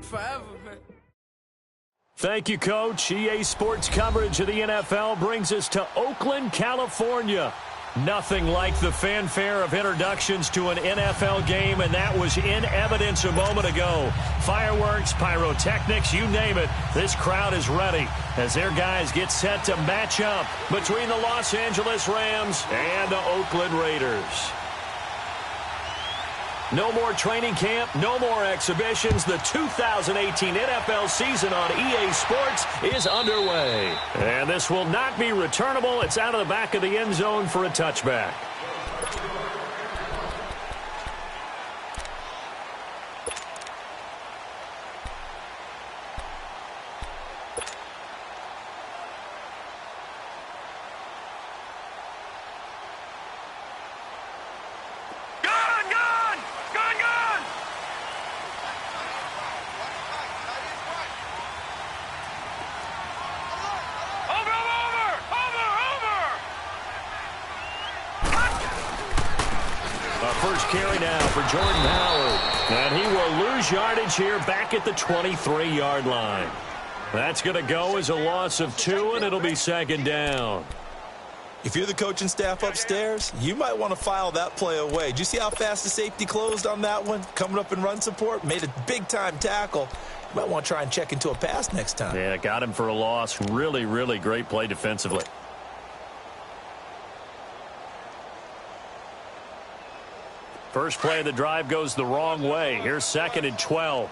forever, man. Thank you, Coach. EA Sports coverage of the NFL brings us to Oakland, California. Nothing like the fanfare of introductions to an NFL game, and that was in evidence a moment ago. Fireworks, pyrotechnics, you name it. This crowd is ready as their guys get set to match up between the Los Angeles Rams and the Oakland Raiders. No more training camp, no more exhibitions. The 2018 NFL season on EA Sports is underway. And this will not be returnable. It's out of the back of the end zone for a touchback. First carry now for Jordan Howard. And he will lose yardage here back at the 23-yard line. That's going to go as a loss of 2, and it'll be second down. If you're the coaching staff upstairs, you might want to file that play away. Did you see how fast the safety closed on that one? Coming up in run support, made a big-time tackle. You might want to try and check into a pass next time. Yeah, got him for a loss. Really, really great play defensively. First play of the drive goes the wrong way. Here's second and 12.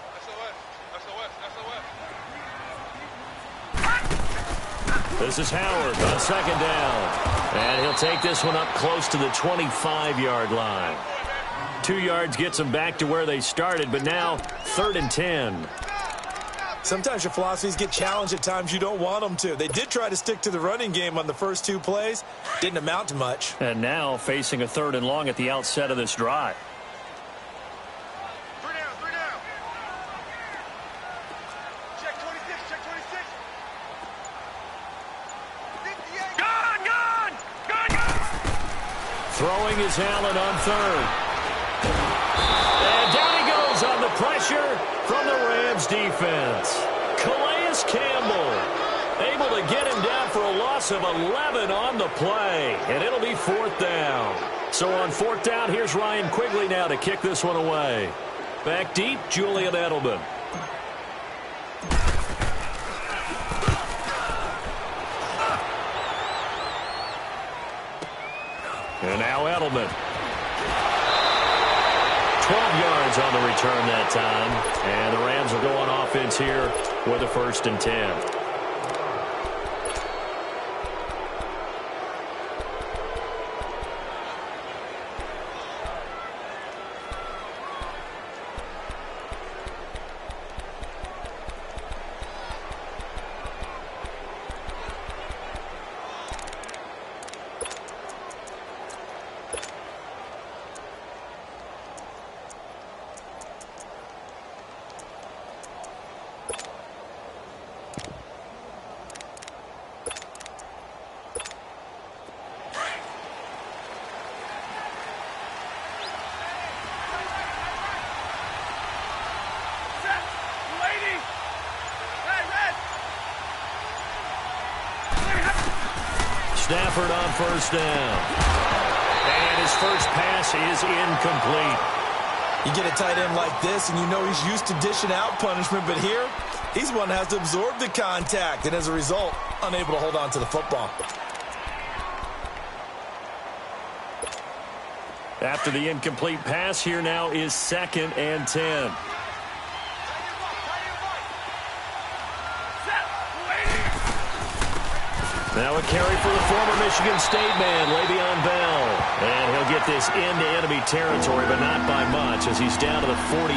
This is Howard on second down. And he'll take this one up close to the 25-yard line. 2 yards gets them back to where they started, but now 3rd and 10. Sometimes your philosophies get challenged at times you don't want them to. They did try to stick to the running game on the first 2 plays. Didn't amount to much. And now facing a 3rd and long at the outset of this drive. 3 down. Check 26, check 26. Gone! Throwing is Allen on 3rd. And down he goes on the pressure from the Rams defense. Calais Campbell able to get him down for a loss of 11 on the play. And it'll be 4th down. So on 4th down, here's Ryan Quigley now to kick this one away. Back deep, Julian Edelman. And now Edelman. 12 yards on the return that time. And the Rams will go on offense here with a 1st and 10. Stafford on 1st down. And his first pass is incomplete. You get a tight end like this, and you know he's used to dishing out punishment, but here, he's one that has to absorb the contact, and as a result, unable to hold on to the football. After the incomplete pass, here now is 2nd and 10. Now a carry for the former Michigan State man, Le'Veon Bell. And he'll get this into enemy territory, but not by much, as he's down to the 48.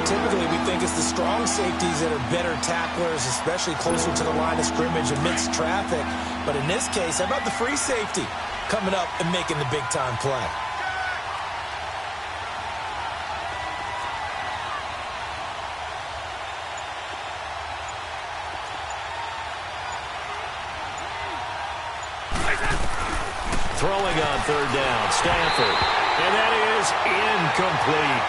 Typically, we think it's the strong safeties that are better tacklers, especially closer to the line of scrimmage amidst traffic. But in this case, how about the free safety coming up and making the big-time play? Throwing on 3rd down, Stafford. And that is incomplete.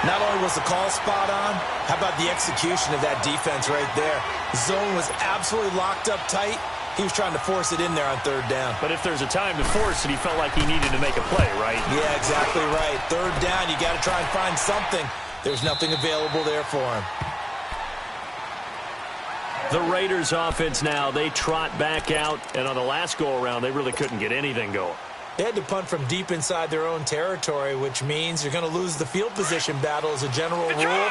Not only was the call spot on, how about the execution of that defense right there? The zone was absolutely locked up tight. He was trying to force it in there on third down. But if there's a time to force it, he felt like he needed to make a play, right? Yeah, exactly right. Third down, you got to try and find something. There's nothing available there for him. The Raiders offense now, they trot back out, and on the last go-around, they really couldn't get anything going. They had to punt from deep inside their own territory, which means you're going to lose the field position battle as a general rule.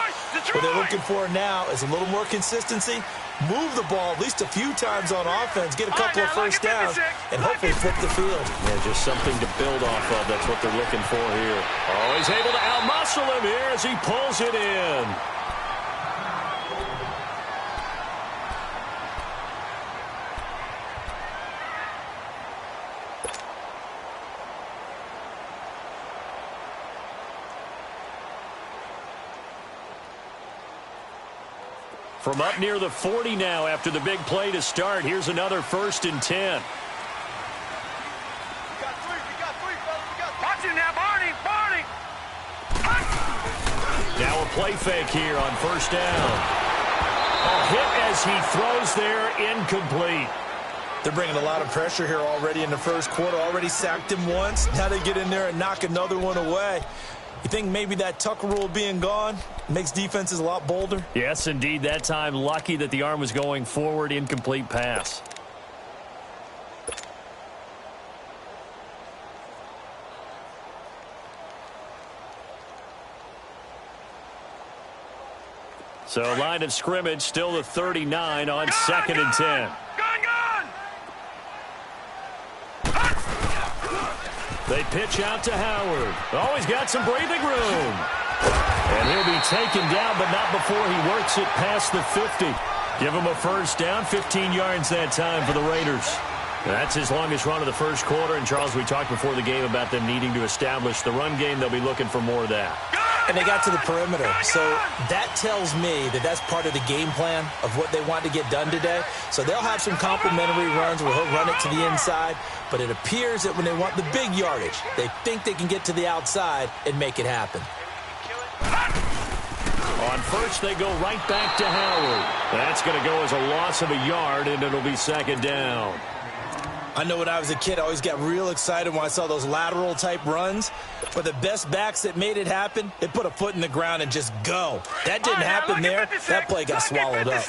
What they're looking for now is a little more consistency, move the ball at least a few times on offense, get a couple of first downs, and hopefully flip the field. Yeah, just something to build off of. That's what they're looking for here. Oh, he's able to out-muscle him here as he pulls it in. From up near the 40 now after the big play to start. Here's another 1st and 10. Watch him now, Barney! Now a play fake here on 1st down. A hit as he throws there, incomplete. They're bringing a lot of pressure here already in the first quarter. Already sacked him once. Now they get in there and knock another one away. You think maybe that Tucker rule being gone makes defenses a lot bolder? Yes, indeed. That time, lucky that the arm was going forward. Incomplete pass. So line of scrimmage still the 39 on 2nd and 10. They pitch out to Howard. Oh, he's got some breathing room. And he'll be taken down, but not before he works it past the 50. Give him a 1st down, 15 yards that time for the Raiders. That's his longest run of the first quarter. And, Charles, we talked before the game about them needing to establish the run game. They'll be looking for more of that. And they got to the perimeter. So that tells me that that's part of the game plan of what they want to get done today. So they'll have some complimentary runs where he'll run it to the inside. But it appears that when they want the big yardage, they think they can get to the outside and make it happen. On 1st, they go right back to Howard. That's going to go as a loss of a yard, and it'll be 2nd down. I know when I was a kid, I always got real excited when I saw those lateral-type runs. But the best backs that made it happen, they put a foot in the ground and just go. That didn't happen there. That play got swallowed up.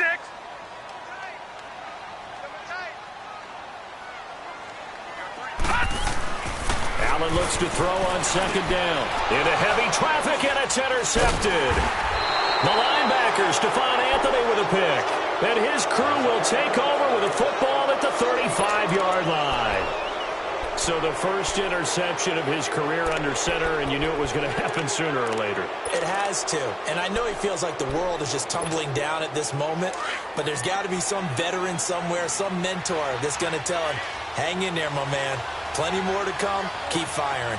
Allen looks to throw on 2nd down. Into heavy traffic, and it's intercepted. The linebacker, Stephon Anthony, with a pick. And his crew will take over with a football at the 35-yard line. So the first interception of his career under center, and you knew it was going to happen sooner or later. It has to. And I know he feels like the world is just tumbling down at this moment, but there's got to be some veteran somewhere, some mentor that's going to tell him, hang in there, my man. Plenty more to come. Keep firing.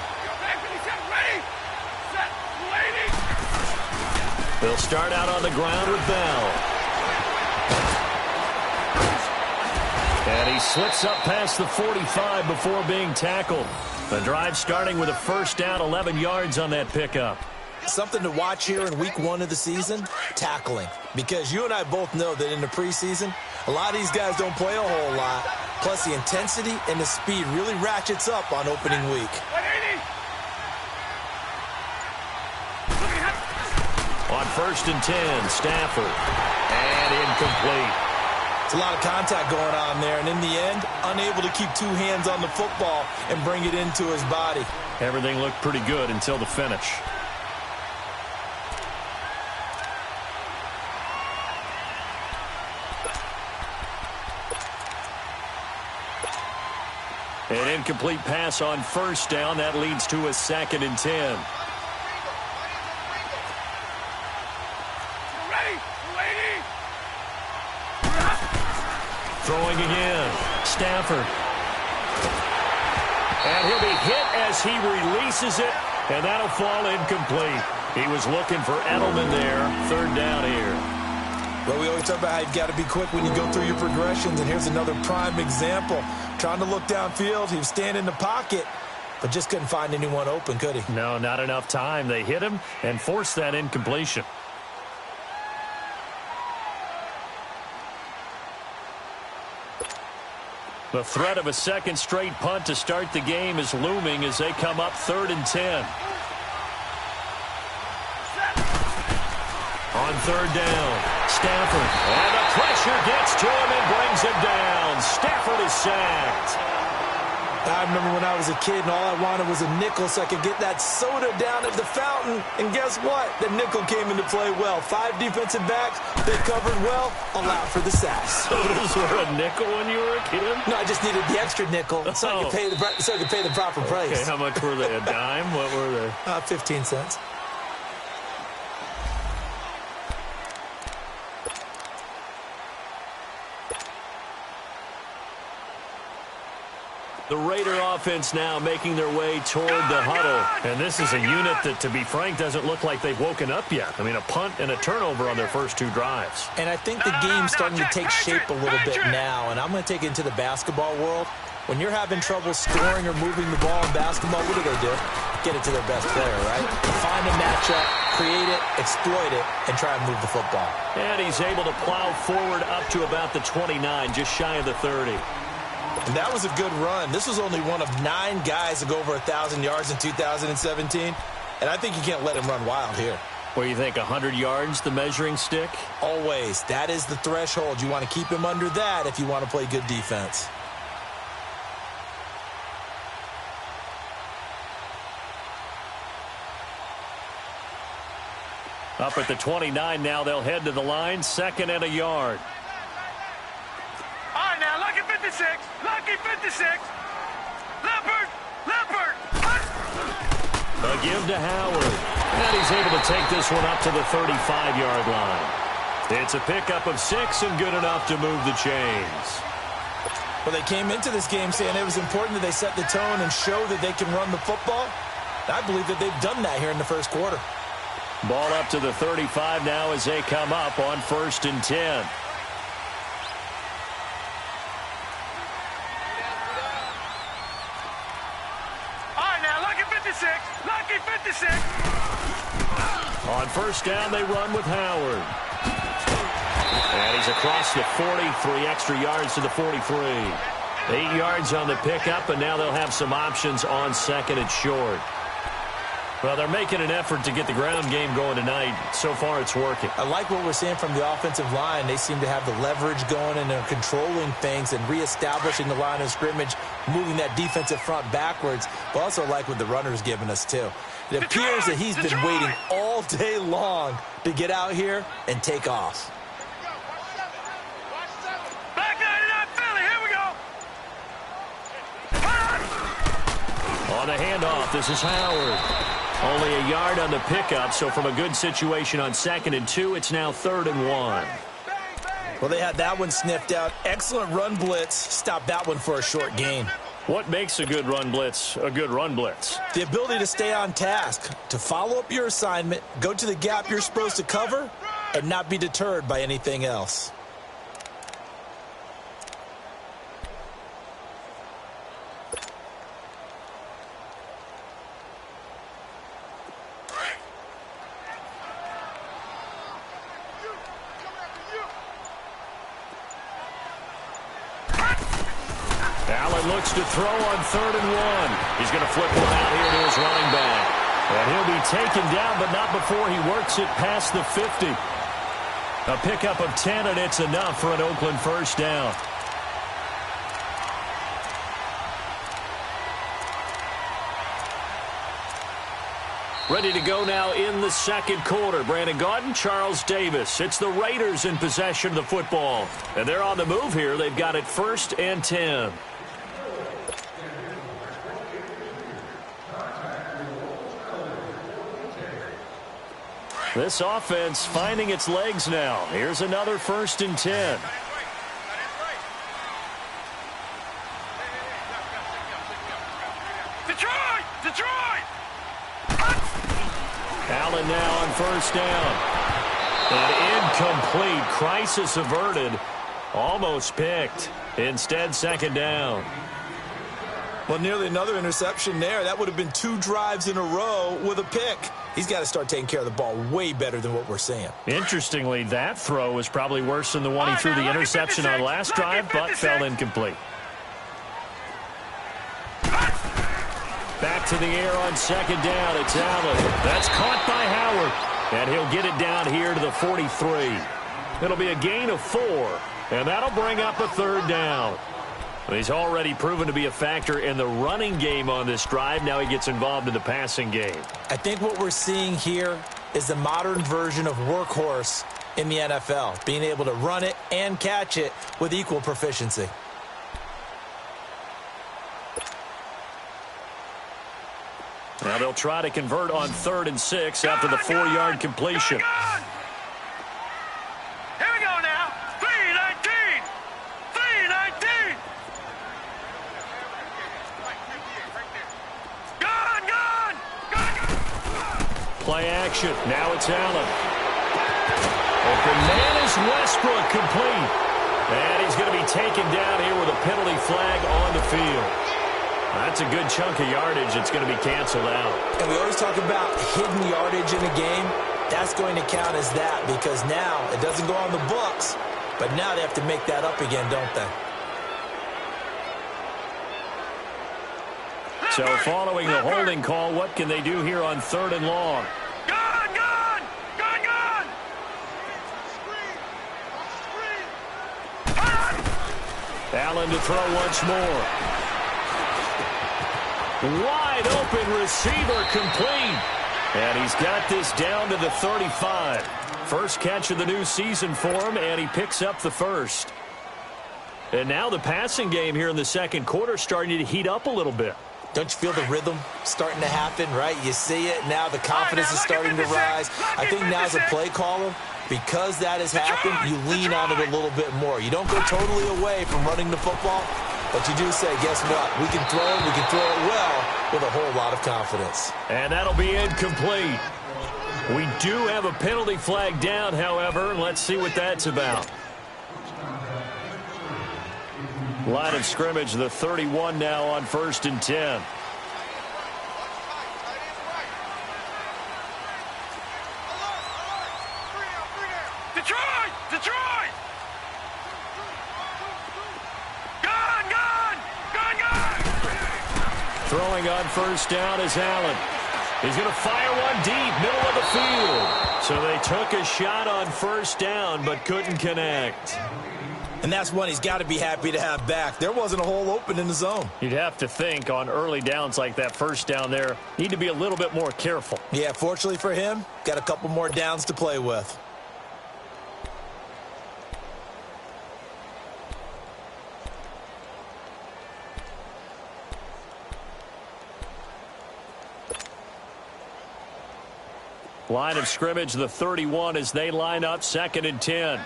They'll start out on the ground with Bell. And he slips up past the 45 before being tackled. The drive starting with a 1st down, 11 yards on that pickup. Something to watch here in week 1 of the season, tackling. Because you and I both know that in the preseason, a lot of these guys don't play a whole lot. Plus, the intensity and the speed really ratchets up on opening week. On 1st and 10, Stafford. And incomplete. It's a lot of contact going on there, and in the end, unable to keep 2 hands on the football and bring it into his body. Everything looked pretty good until the finish. An incomplete pass on 1st down. That leads to a 2nd and 10. Throwing again. Stafford. And he'll be hit as he releases it, and that'll fall incomplete. He was looking for Edelman there. 3rd down here. Well, we always talk about how you've got to be quick when you go through your progressions, and here's another prime example. Trying to look downfield, he was standing in the pocket, but just couldn't find anyone open, could he? No, not enough time. They hit him and forced that incompletion. The threat of a second straight punt to start the game is looming as they come up 3rd and 10. On 3rd down, Stafford. And the pressure gets to him and brings him down. Stafford is sacked. I remember when I was a kid and all I wanted was a nickel so I could get that soda down at the fountain. And guess what? The nickel came into play well. 5 defensive backs, they covered well, allowed for the sacks. Sodas were a nickel when you were a kid? No, I just needed the extra nickel so I could pay the proper price. Okay, how much were they? A dime? What were they? 15 cents. The Raider offense now making their way toward the huddle. And this is a unit that, to be frank, doesn't look like they've woken up yet. I mean, a punt and a turnover on their first 2 drives. And I think the game's starting to take shape a little bit now. And I'm going to take it into the basketball world. When you're having trouble scoring or moving the ball in basketball, what do? Get it to their best player, right? Find a matchup, create it, exploit it, and try and move the football. And he's able to plow forward up to about the 29, just shy of the 30. And that was a good run. This was only one of 9 guys to go over 1,000 yards in 2017. And I think you can't let him run wild here. What do you think, 100 yards, the measuring stick? Always. That is the threshold. You want to keep him under that if you want to play good defense. Up at the 29 now, they'll head to the line, 2nd and a yard. All right, now, lucky 56. Lucky 56. Leopard. A give to Howard. And he's able to take this one up to the 35-yard line. It's a pickup of 6 and good enough to move the chains. Well, they came into this game saying it was important that they set the tone and show that they can run the football. I believe that they've done that here in the first quarter. Ball up to the 35 now as they come up on 1st and 10. All right, now, lucky 56. Lucky 56. On 1st down, they run with Howard. And he's across the 40, 3 extra yards to the 43. 8 yards on the pickup, and now they'll have some options on 2nd and short. Well, they're making an effort to get the ground game going tonight. So far, it's working. I like what we're seeing from the offensive line. They seem to have the leverage going, and they're controlling things and reestablishing the line of scrimmage, moving that defensive front backwards. But also like what the runner's giving us, too. It appears that he's been waiting all day long to get out here and take off. Back 99 Philly, here we go. On the handoff, this is Howard. Only a yard on the pickup, so from a good situation on 2nd and 2, it's now 3rd and 1. Well, they had that one sniffed out. Excellent run blitz. Stopped that one for a short gain. What makes a good run blitz a good run blitz? The ability to stay on task, to follow up your assignment, go to the gap you're supposed to cover, and not be deterred by anything else. Allen looks to throw on 3rd and 1. He's going to flip one out here to his running back. And he'll be taken down, but not before he works it past the 50. A pickup of 10, and it's enough for an Oakland 1st down. Ready to go now in the 2nd quarter. Brandon Gaudin, Charles Davis. It's the Raiders in possession of the football. And they're on the move here. They've got it 1st and 10. This offense finding its legs now. Here's another 1st and 10. Detroit! Allen now on 1st down. An incomplete. Crisis averted. Almost picked. Instead, 2nd down. Well, nearly another interception there. That would have been 2 drives in a row with a pick. He's got to start taking care of the ball way better than what we're seeing. Interestingly, that throw was probably worse than the one he threw the interception on last drive, but fell incomplete. Back to the air on second down. It's Allen. That's caught by Howard. And he'll get it down here to the 43. It'll be a gain of 4. And that'll bring up a third down. He's already proven to be a factor in the running game on this drive. Now he gets involved in the passing game. I think what we're seeing here is the modern version of workhorse in the NFL, being able to run it and catch it with equal proficiency. Now they'll try to convert on 3rd and 6 after the 4-yard completion. Here we go now. 3-19. 3-19. Gone. Play action. Now it's Allen. Open man is Westbrook, complete. And he's going to be taken down here with a penalty flag on the field. That's a good chunk of yardage. It's going to be canceled out. And we always talk about hidden yardage in a game. That's going to count as that because now it doesn't go on the books, but now they have to make that up again, don't they? So following the holding call, what can they do here on 3rd and long? Gone. Allen to throw once more. Wide open receiver, complete. And he's got this down to the 35. First catch of the new season for him, and he picks up the first. And now the passing game here in the second quarter starting to heat up a little bit. Don't you feel the rhythm starting to happen, right? You see it. Now the confidence is starting to rise. I think now as a play caller, because that has happened, you lean on it a little bit more. You don't go totally away from running the football, but you do say, guess what? We can throw it. We can throw it well with a whole lot of confidence. And that'll be incomplete. We do have a penalty flag down, however. Let's see what that's about. Line of scrimmage, the 31 now on 1st and 10. Detroit! Gone! Throwing on 1st down is Allen. He's going to fire one deep, middle of the field. So they took a shot on 1st down, but couldn't connect. And that's one he's got to be happy to have back. There wasn't a hole open in the zone. You'd have to think on early downs like that 1st down there, need to be a little bit more careful. Yeah, fortunately for him, got a couple more downs to play with. Line of scrimmage, the 31 as they line up 2nd and 10.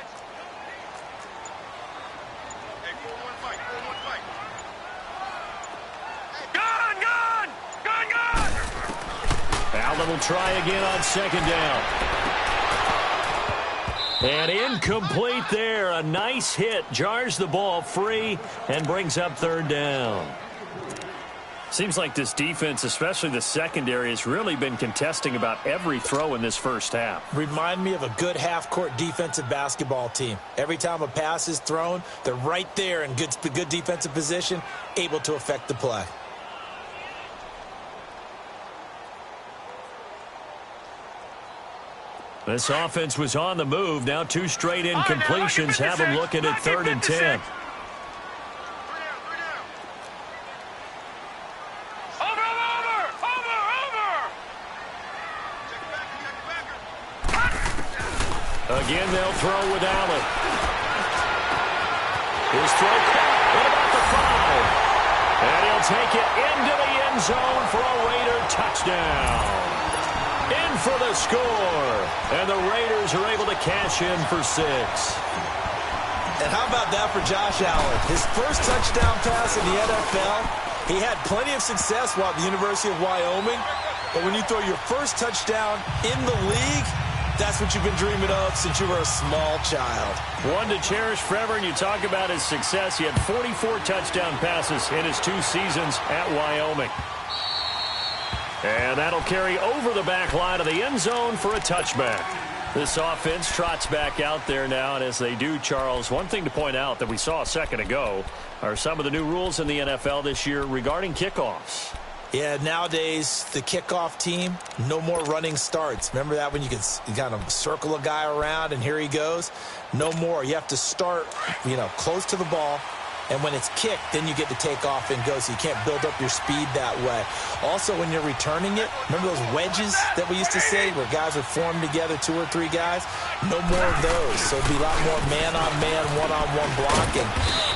Allen will try again on 2nd down. And incomplete there. A nice hit. Jars the ball free and brings up 3rd down. Seems like this defense, especially the secondary, has really been contesting about every throw in this first half. Remind me of a good half-court defensive basketball team. Every time a pass is thrown, they're right there in good defensive position, able to affect the play. This offense was on the move. Now 2 straight incompletions have them looking at 3rd and 10. Again, they'll throw with Allen. His throw caught at about the 5. And he'll take it into the end zone for a Raider touchdown. In for the score. And the Raiders are able to cash in for 6. And how about that for Josh Allen? His first touchdown pass in the NFL. He had plenty of success while at the University of Wyoming. But when you throw your first touchdown in the league, That's what you've been dreaming of since you were a small child. One to cherish forever, and you talk about his success. He had 44 touchdown passes in his 2 seasons at Wyoming. And that'll carry over the back line of the end zone for a touchback. This offense trots back out there now, and as they do, Charles, one thing to point out that we saw a second ago are some of the new rules in the NFL this year regarding kickoffs. Yeah, nowadays, the kickoff team, no more running starts. Remember that when you could kind of circle a guy around and here he goes? No more. You have to start, close to the ball. And when it's kicked, then you get to take off and go, so you can't build up your speed that way. Also, when you're returning it, remember those wedges that we used to say where guys would form together, 2 or 3 guys? No more of those. So it'll be a lot more man-on-man, one-on-one blocking.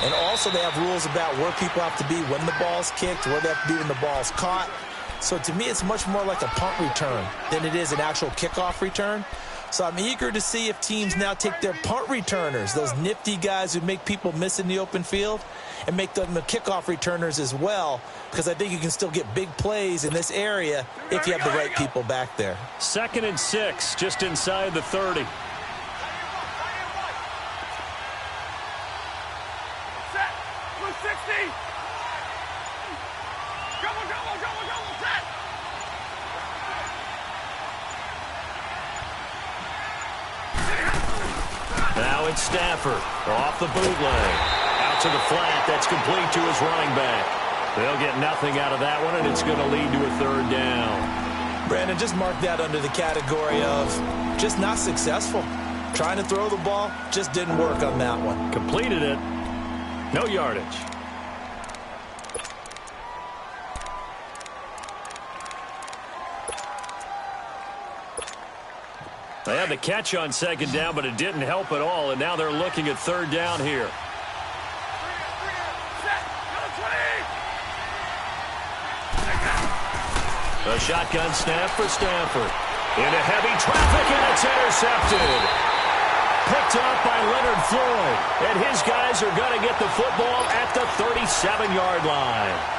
And also, they have rules about where people have to be when the ball's kicked, where they have to be when the ball's caught. So to me, it's much more like a punt return than it is an actual kickoff return. So I'm eager to see if teams now take their punt returners, those nifty guys who make people miss in the open field, and make them the kickoff returners as well, because I think you can still get big plays in this area if you have the right people back there. 2nd and 6, just inside the 30. Set. 260. Go, set. Now it's Stafford off the bootleg. Out to the flat. That's complete to his running back. They'll get nothing out of that one, and it's going to lead to a 3rd down. Brandon, just mark that under the category of just not successful. Trying to throw the ball, just didn't work on that one. Completed it. No yardage. They had the catch on 2nd down, but it didn't help at all, and now they're looking at 3rd down here. A shotgun snap for Stafford. Into heavy traffic, and it's intercepted. Picked up by Leonard Floyd, and his guys are going to get the football at the 37-yard line.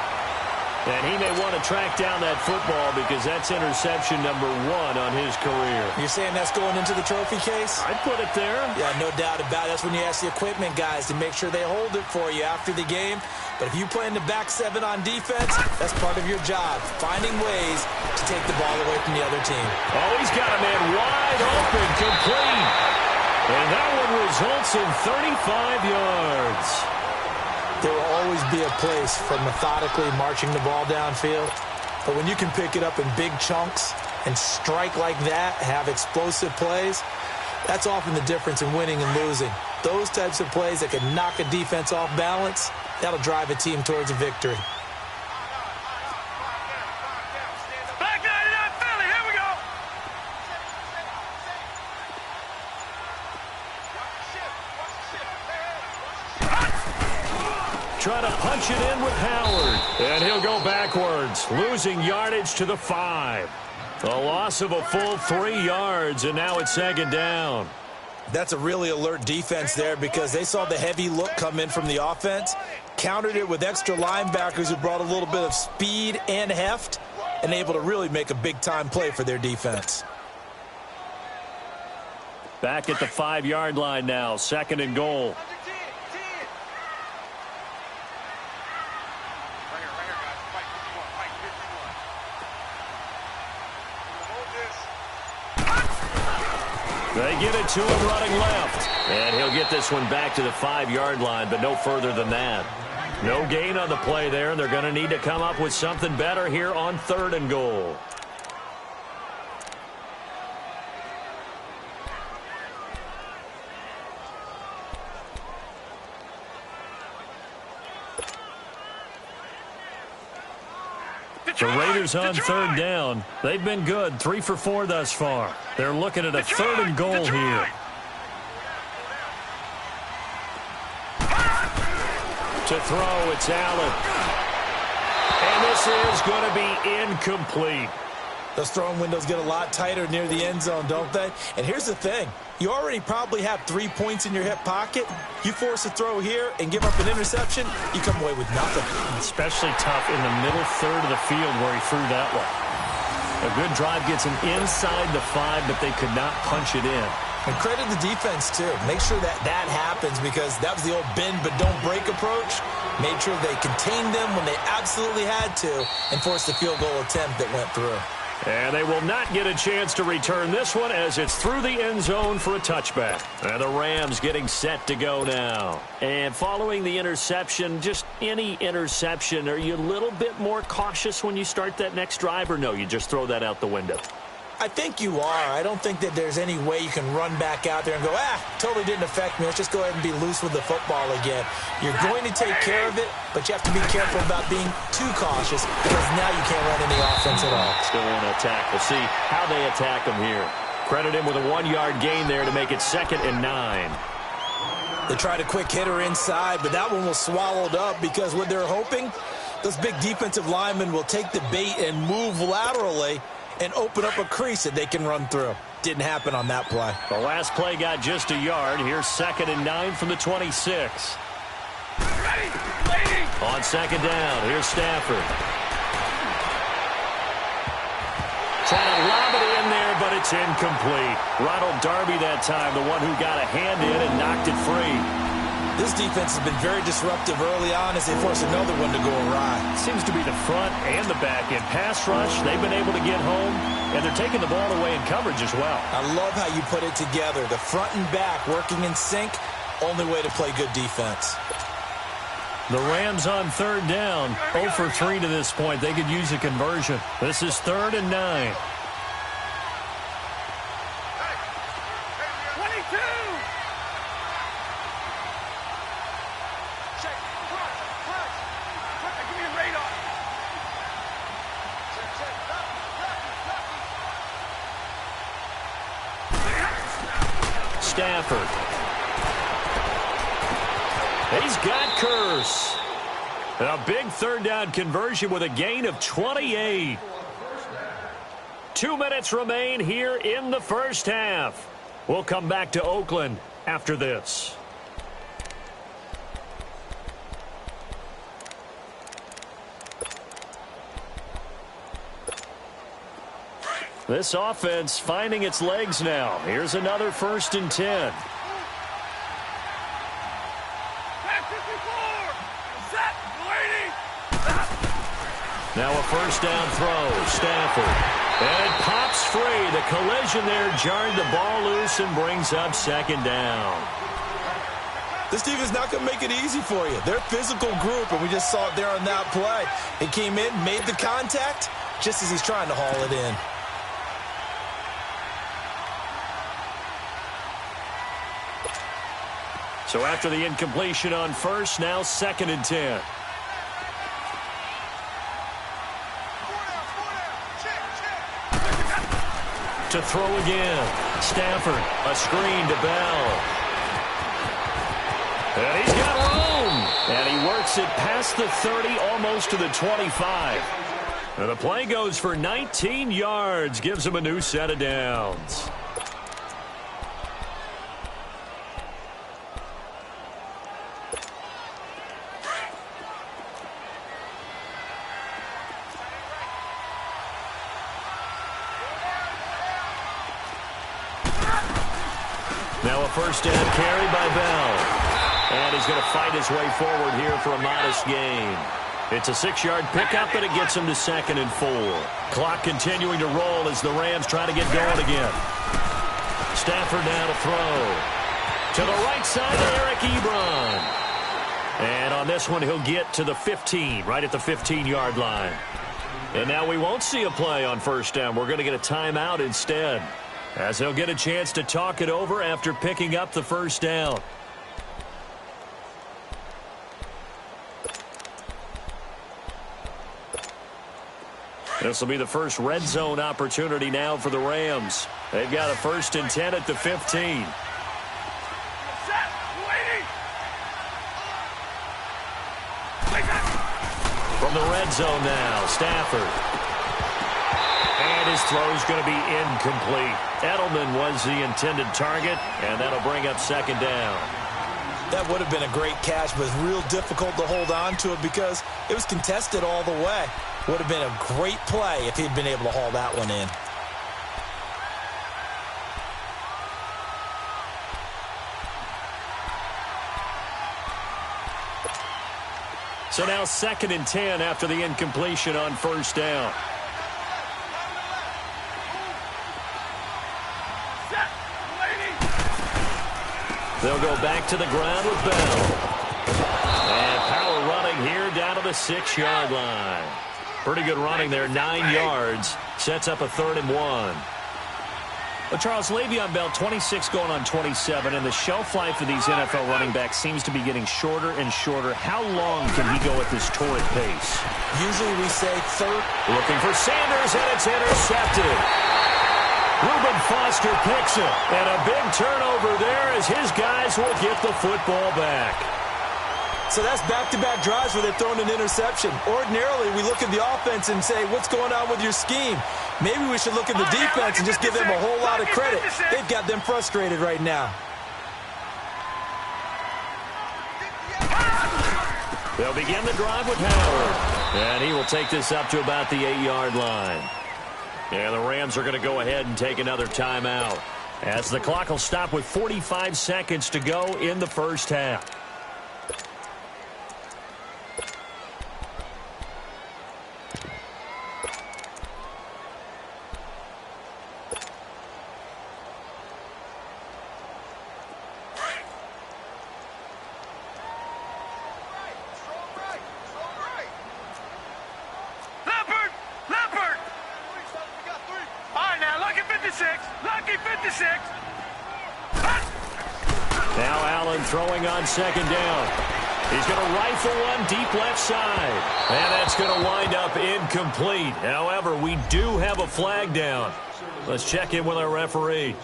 And he may want to track down that football because that's interception number 1 on his career. You're saying that's going into the trophy case? I'd put it there. Yeah, no doubt about it. That's when you ask the equipment guys to make sure they hold it for you after the game. But if you play in the back 7 on defense, that's part of your job, finding ways to take the ball away from the other team. Oh, he's got a man wide open, complete. And that one results in 35 yards. There will always be a place for methodically marching the ball downfield. But when you can pick it up in big chunks and strike like that, have explosive plays, that's often the difference in winning and losing. Those types of plays that can knock a defense off balance, that'll drive a team towards a victory. Back 99 Philly, here we go. Trying to punch it in with Howard. And he'll go backwards, losing yardage to the 5. A loss of a full 3 yards, and now it's 2nd down. That's a really alert defense there because they saw the heavy look come in from the offense, countered it with extra linebackers who brought a little bit of speed and heft, and able to really make a big-time play for their defense. Back at the 5-yard line now, 2nd and goal. They give it to him running left. And he'll get this one back to the 5-yard line, but no further than that. No gain on the play there, and they're going to need to come up with something better here on 3rd and goal. The Raiders on 3rd down. They've been good, 3 for 4 thus far. They're looking at a 3rd and goal here. To throw, it's Allen. And this is going to be incomplete. Those throwing windows get a lot tighter near the end zone, don't they? And here's the thing. You already probably have 3 points in your hip pocket. You force a throw here and give up an interception, you come away with nothing. Especially tough in the middle third of the field where he threw that one. A good drive gets them inside the 5, but they could not punch it in. And credit the defense, too. Make sure that happens because that was the old bend but don't break approach. Made sure they contained them when they absolutely had to and forced the field goal attempt that went through. And they will not get a chance to return this one as it's through the end zone for a touchback. And the Rams getting set to go now. And following the interception, just any interception, are you a little bit more cautious when you start that next drive, or no, you just throw that out the window? I think you are. I don't think that there's any way you can run back out there and go, totally didn't affect me. Let's just go ahead and be loose with the football again. You're going to take care of it, but you have to be careful about being too cautious because now you can't run any offense at all. Still in attack. We'll see how they attack them here. Credit him with a 1-yard gain there to make it 2nd and 9. They tried a quick hitter inside, but that one was swallowed up because what they're hoping, those big defensive linemen will take the bait and move laterally and open up a crease that they can run through. Didn't happen on that play. The last play got just a yard. Here's 2nd and 9 from the 26. On 2nd down, here's Stafford. Trying to lob it in there, but it's incomplete. Ronald Darby that time, the one who got a hand in and knocked it free. This defense has been very disruptive early on as they force another one to go awry. Seems to be the front and the back end. Pass rush, they've been able to get home, and they're taking the ball away in coverage as well. I love how you put it together. The front and back working in sync, only way to play good defense. The Rams on 3rd down, 0 for 3 to this point. They could use a conversion. This is 3rd and 9. Stafford. He's got Curse. A big 3rd down conversion with a gain of 28. 2 minutes remain here in the first half. We'll come back to Oakland after this. This offense finding its legs now. Here's another 1st and 10. Now a 1st down throw. Stafford. And it pops free. The collision there jarred the ball loose and brings up 2nd down. This defense is not going to make it easy for you. They're a physical group, and we just saw it there on that play. He came in, made the contact, just as he's trying to haul it in. So after the incompletion on 1st, now 2nd and 10. To throw again. Stafford, a screen to Bell. And he's got room. And he works it past the 30, almost to the 25. And the play goes for 19 yards, gives him a new set of downs. Now a 1st down carry by Bell. And he's going to fight his way forward here for a modest gain. It's a 6-yard pickup, and it gets him to 2nd and 4. Clock continuing to roll as the Rams try to get going again. Stafford now to throw. To the right side to Eric Ebron. And on this one, he'll get to the 15, right at the 15-yard line. And now we won't see a play on 1st down. We're going to get a timeout instead, as he'll get a chance to talk it over after picking up the 1st down. This will be the first red zone opportunity now for the Rams. They've got a 1st and 10 at the 15. From the red zone now, Stafford. And his throw's going to be incomplete. Edelman was the intended target, and that'll bring up 2nd down. That would have been a great catch, but it's real difficult to hold on to it because it was contested all the way. Would have been a great play if he'd been able to haul that one in. So now 2nd and 10 after the incompletion on 1st down. They'll go back to the ground with Bell. And power running here down to the 6-yard line. Pretty good running there, 9 yards. Sets up a 3rd and 1. Well, Charles, Le'Veon Bell, 26 going on 27, and the shelf life of these NFL running backs seems to be getting shorter and shorter. How long can he go at this torrid pace? Usually we say 3rd. Looking for Sanders, and it's intercepted. Reuben Foster picks it, and a big turnover there as his guys will get the football back. So that's back-to-back drives where they're throwing an interception. Ordinarily, we look at the offense and say, what's going on with your scheme? Maybe we should look at the defense and just give them a whole lot of credit. They've got them frustrated right now. They'll begin the drive with Howard, and he will take this up to about the 8-yard line. And the Rams are going to go ahead and take another timeout as the clock will stop with 45 seconds to go in the 1st half. Now Allen throwing on 2nd down. He's going to rifle one deep left side. And that's going to wind up incomplete. However, we do have a flag down. Let's check in with our referee.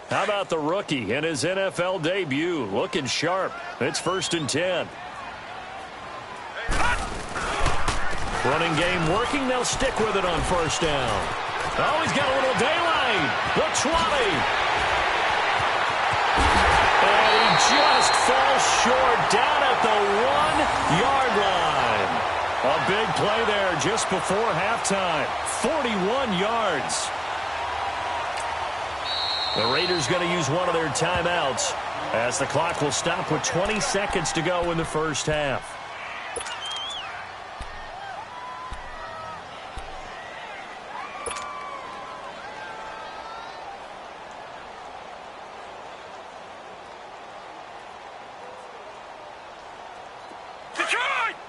How about the rookie in his NFL debut? Looking sharp. It's 1st and 10. Running game working. They'll stick with it on 1st down. Oh, he's got a little daylight. The 20. And he just falls short down at the 1-yard line. A big play there just before halftime. 41 yards. The Raiders going to use one of their timeouts as the clock will stop with 20 seconds to go in the 1st half.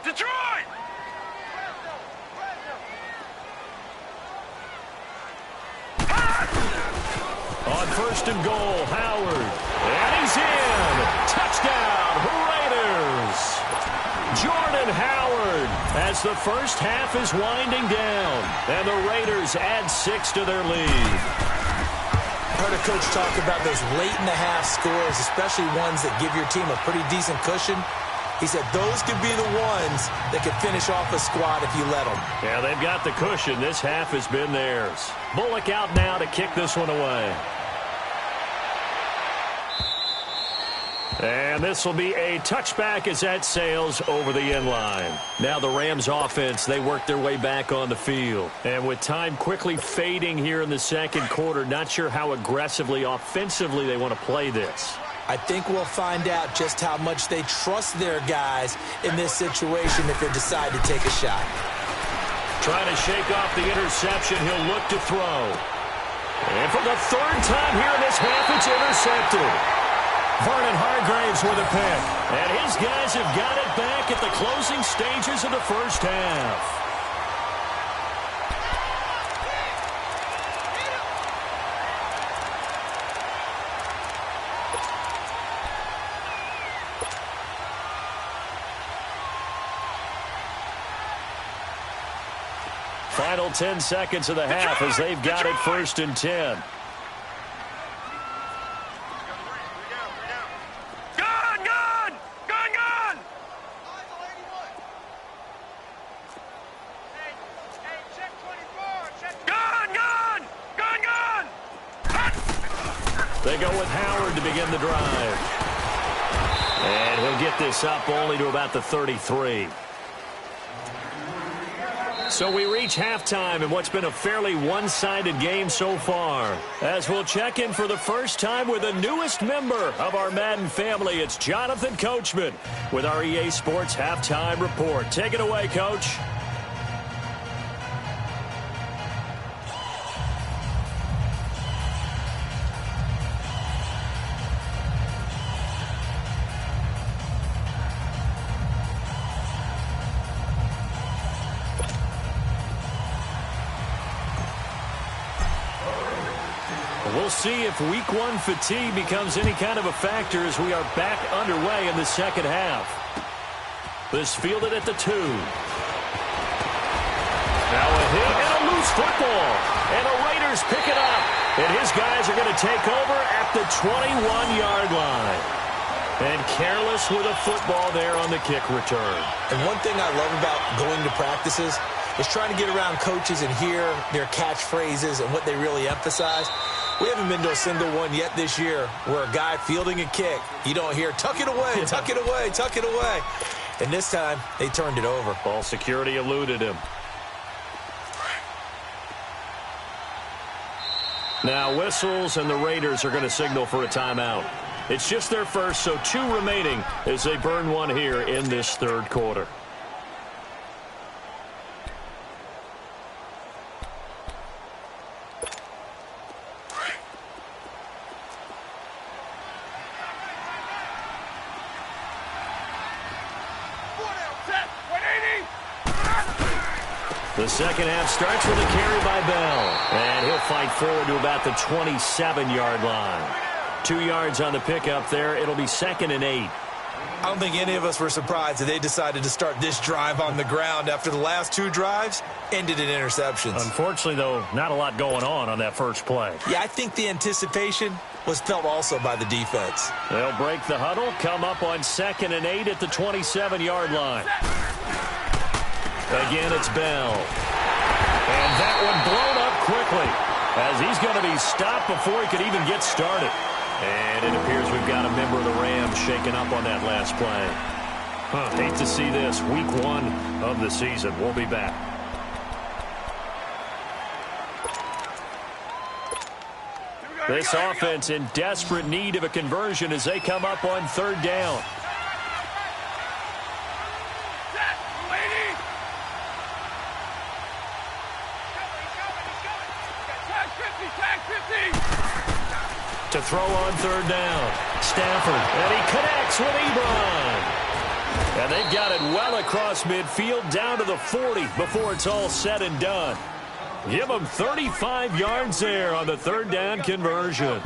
Detroit! On 1st and goal, Howard. And he's in. Touchdown, Raiders. Jordan Howard as the 1st half is winding down. And the Raiders add 6 to their lead. I heard a coach talk about those late-in-the-half scores, especially ones that give your team a pretty decent cushion. He said those could be the ones that could finish off a squad if you let them. Yeah, they've got the cushion. This half has been theirs. Bullock out now to kick this one away. And this will be a touchback as that sails over the end line. Now the Rams offense, they work their way back on the field. And with time quickly fading here in the 2nd quarter, not sure how aggressively, offensively they want to play this. I think we'll find out just how much they trust their guys in this situation if they decide to take a shot. Trying to shake off the interception, he'll look to throw. And for the 3rd time here in this half, it's intercepted. Vernon Hargraves with a pick. And his guys have got it back at the closing stages of the 1st half. Final 10 seconds of the half as they've got it 1st and 10. They go with Howard to begin the drive. And he'll get this up only to about the 33. So we reach halftime in what's been a fairly one-sided game so far. As we'll check in for the first time with the newest member of our Madden family, it's Jonathan Coachman with our EA Sports Halftime Report. Take it away, Coach. We'll see if Week 1 fatigue becomes any kind of a factor as we are back underway in the second half. This fielded at the 2. Now a hit and a loose football. And the Raiders pick it up. And his guys are going to take over at the 21-yard line. And careless with a football there on the kick return. And one thing I love about going to practices is trying to get around coaches and hear their catchphrases and what they really emphasize. We haven't been to a single one yet this year where a guy fielding a kick, you don't hear, tuck it away, tuck it away, tuck it away. And this time, they turned it over. Ball security eluded him. Now whistles, and the Raiders are going to signal for a timeout. It's just their first, so 2 remaining as they burn one here in this third quarter. The second half starts with a carry by Bell. And he'll fight forward to about the 27-yard line. 2 yards on the pickup there. It'll be 2nd and 8. I don't think any of us were surprised that they decided to start this drive on the ground after the last 2 drives ended in interceptions. Unfortunately, though, not a lot going on that first play. Yeah, I think the anticipation was felt also by the defense. They'll break the huddle, come up on 2nd and 8 at the 27-yard line. Again, it's Bell. And that one blown up quickly as he's going to be stopped before he could even get started. And it appears we've got a member of the Rams shaken up on that last play. Hate to see this. Week 1 of the season. We'll be back. This offense in desperate need of a conversion as they come up on 3rd down. To throw on 3rd down. Stafford, and he connects with Ebron. And they've got it well across midfield down to the 40 before it's all said and done. Give them 35 yards there on the 3rd down conversion.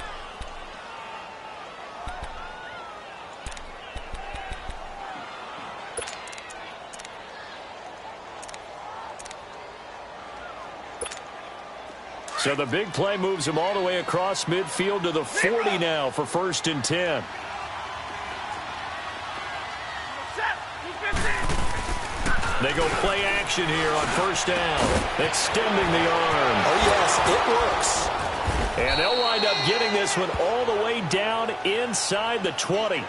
So the big play moves him all the way across midfield to the 40 now for 1st and 10. They go play action here on 1st down, extending the arm. Oh, yes, it works. And they'll wind up getting this one all the way down inside the 20.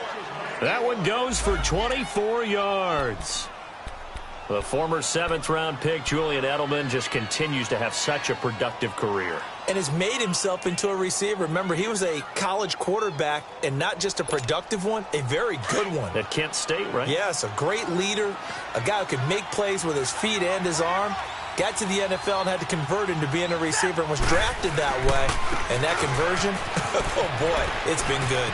That one goes for 24 yards. The former 7th-round pick, Julian Edelman, just continues to have such a productive career. And has made himself into a receiver. Remember, he was a college quarterback, and not just a productive one, a very good one. At Kent State, right? Yes, a great leader, a guy who could make plays with his feet and his arm. Got to the NFL and had to convert into being a receiver and was drafted that way. And that conversion, oh boy, it's been good.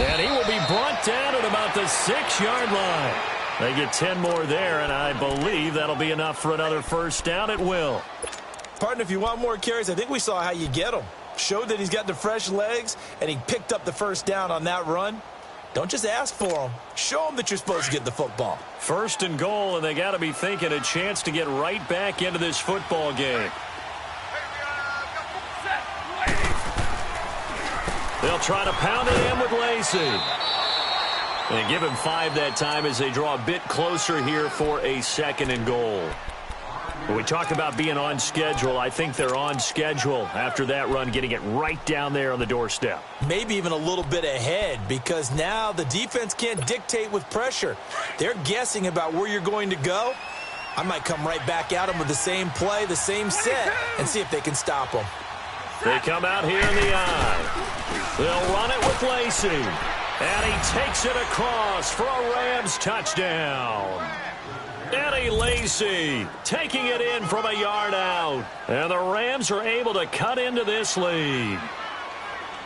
And he will be brought down at about the 6-yard line. They get 10 more there, and I believe that'll be enough for another 1st down. It will. Partner, if you want more carries, I think we saw how you get them. Showed that he's got the fresh legs, and he picked up the 1st down on that run. Don't just ask for them. Show them that you're supposed to get the football. 1st and goal, and they got to be thinking a chance to get right back into this football game. They'll try to pound it in with Lacey. And give him 5 that time as they draw a bit closer here for a 2nd and goal. When we talk about being on schedule, I think they're on schedule after that run, getting it right down there on the doorstep. Maybe even a little bit ahead, because now the defense can't dictate with pressure. They're guessing about where you're going to go. I might come right back at them with the same play, the same set, and see if they can stop them. They come out here in the eye. They'll run it with Lacey. And he takes it across for a Rams touchdown. Eddie Lacy taking it in from a yard out. And the Rams are able to cut into this lead.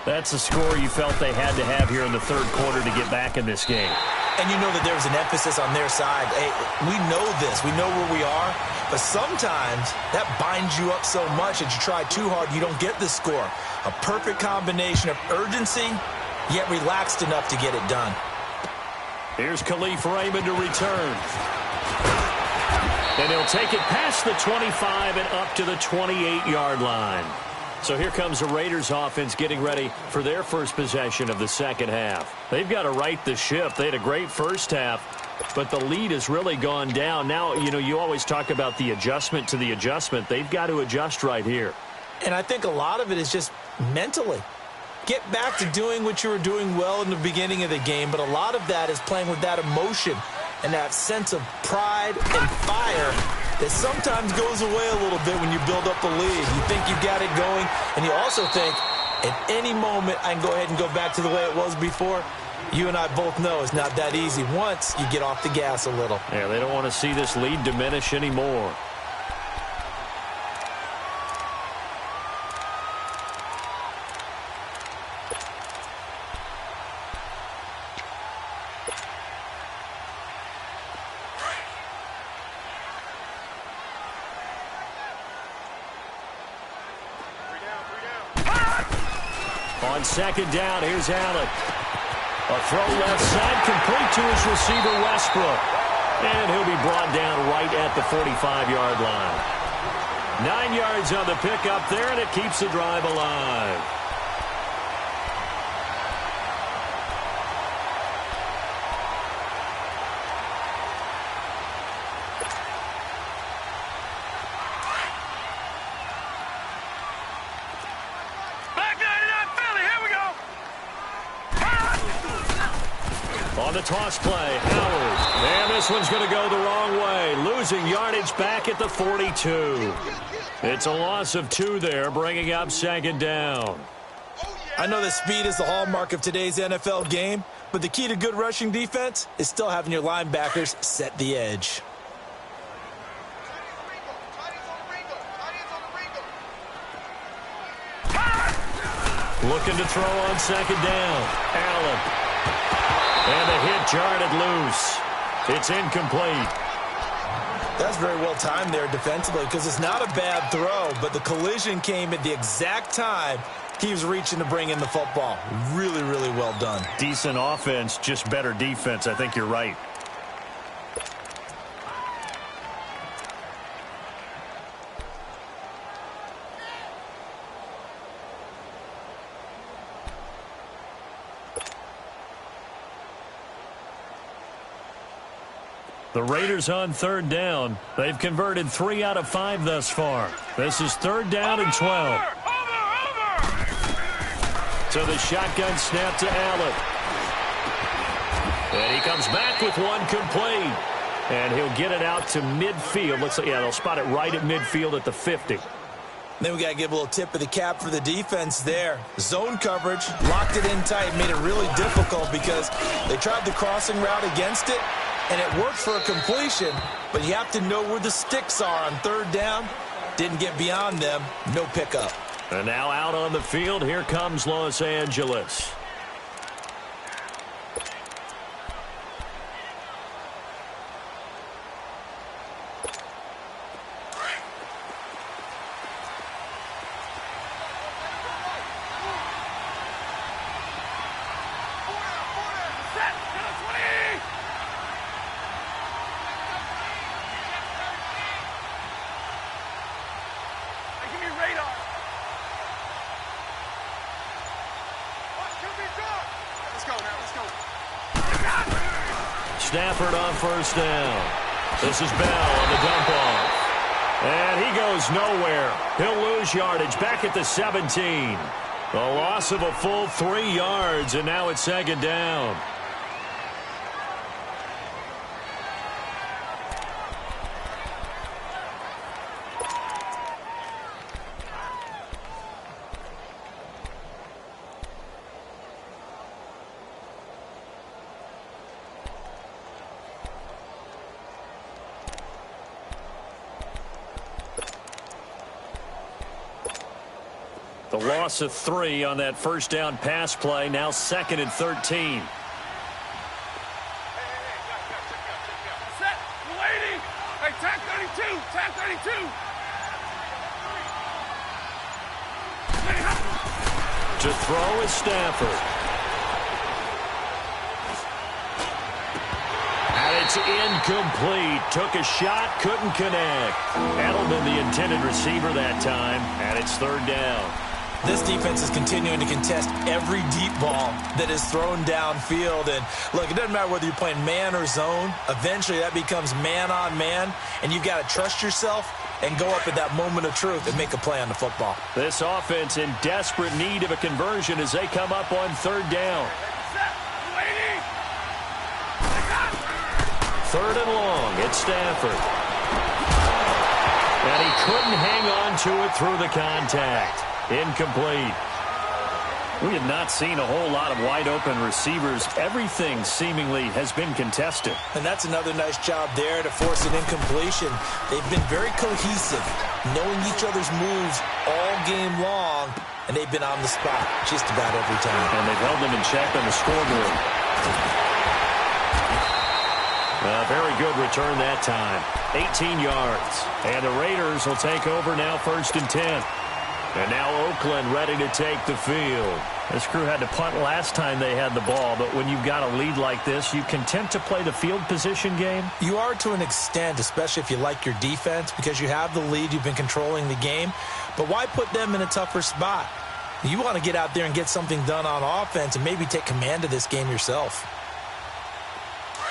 That's the score you felt they had to have here in the third quarter to get back in this game. And you know that there's an emphasis on their side. Hey, we know this. We know where we are. But sometimes that binds you up so much that you try too hard, you don't get the score. A perfect combination of urgency, yet relaxed enough to get it done. Here's Khalif Raymond to return. And he'll take it past the 25 and up to the 28-yard line. So here comes the Raiders offense getting ready for their first possession of the second half. They've got to right the ship. They had a great first half, but the lead has really gone down. Now, you know, you always talk about the adjustment to the adjustment. They've got to adjust right here. And I think a lot of it is just mentally. Get back to doing what you were doing well in the beginning of the game, but a lot of that is playing with that emotion and that sense of pride and fire that sometimes goes away a little bit when you build up the lead. You think you got it going, and you also think, at any moment, I can go ahead and go back to the way it was before. You and I both know it's not that easy once you get off the gas a little. Yeah, they don't want to see this lead diminish anymore. On second down, here's Allen. A throw left side, complete to his receiver, Westbrook. And he'll be brought down right at the 45-yard line. 9 yards on the pickup there, and it keeps the drive alive. On the toss play, Howard. And this one's going to go the wrong way. Losing yardage back at the 42. It's a loss of 2 there, bringing up second down. I know that speed is the hallmark of today's NFL game, but the key to good rushing defense is still having your linebackers set the edge. Looking to throw on second down. Allen. And the hit jarred loose. It's incomplete. That's very well timed there defensively, because it's not a bad throw, but the collision came at the exact time he was reaching to bring in the football. Really, really well done. Decent offense, just better defense. I think you're right. The Raiders on third down. They've converted 3 out of 5 thus far. This is third down and 12. So the shotgun snap to Allen. And he comes back with one complete. And he'll get it out to midfield. Looks like, yeah, they'll spot it right at midfield at the 50. Then we got to give a little tip of the cap for the defense there. Zone coverage, locked it in tight, made it really difficult because they tried the crossing route against it, and it worked for a completion, but you have to know where the sticks are on third down. Didn't get beyond them. No pickup. And now out on the field, here comes Los Angeles. Stafford on first down. This is Bell on the dump off. And he goes nowhere. He'll lose yardage back at the 17. A loss of a full 3 yards, and now it's second down. The loss of 3 on that first down pass play. Now 2nd and 13. Set. Waiting. Hey, tag 32. Tag 32. To throw is Stafford. And it's incomplete. Took a shot, couldn't connect. Edelman, the intended receiver that time, and it's 3rd down. This defense is continuing to contest every deep ball that is thrown downfield. And, look, it doesn't matter whether you're playing man or zone. Eventually, that becomes man-on-man, and you've got to trust yourself and go up at that moment of truth and make a play on the football. This offense in desperate need of a conversion as they come up on 3rd down. Set. Waiting. 3rd and long. It's Stafford. And he couldn't hang on to it through the contact. Incomplete. We have not seen a whole lot of wide-open receivers. Everything seemingly has been contested. And that's another nice job there to force an incompletion. They've been very cohesive, knowing each other's moves all game long, and they've been on the spot just about every time. And they've held them in check on the scoreboard. A very good return that time. 18 yards. And the Raiders will take over now 1st and 10. And now Oakland ready to take the field. This crew had to punt last time they had the ball, but when you've got a lead like this, you content to play the field position game? You are to an extent, especially if you like your defense, because you have the lead, you've been controlling the game. But why put them in a tougher spot? You want to get out there and get something done on offense and maybe take command of this game yourself.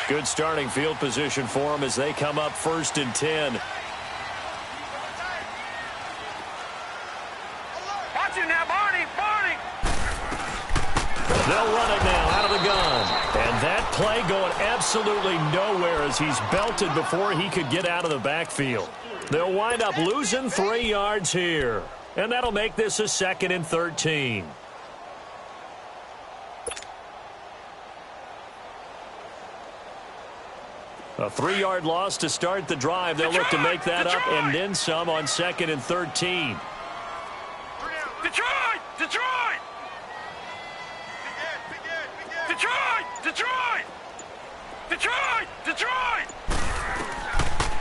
Good starting field position for them as they come up 1st and 10. They'll run it now out of the gun. And that play going absolutely nowhere as he's belted before he could get out of the backfield. They'll wind up losing 3 yards here. And that'll make this a 2nd and 13. A 3-yard loss to start the drive. They'll look to make that up and then some on 2nd and 13. Detroit! Detroit! Detroit! Detroit! Detroit! Detroit!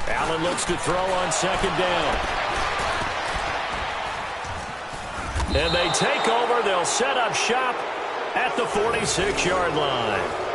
Allen looks to throw on 2nd down. And they take over. They'll set up shop at the 46-yard line.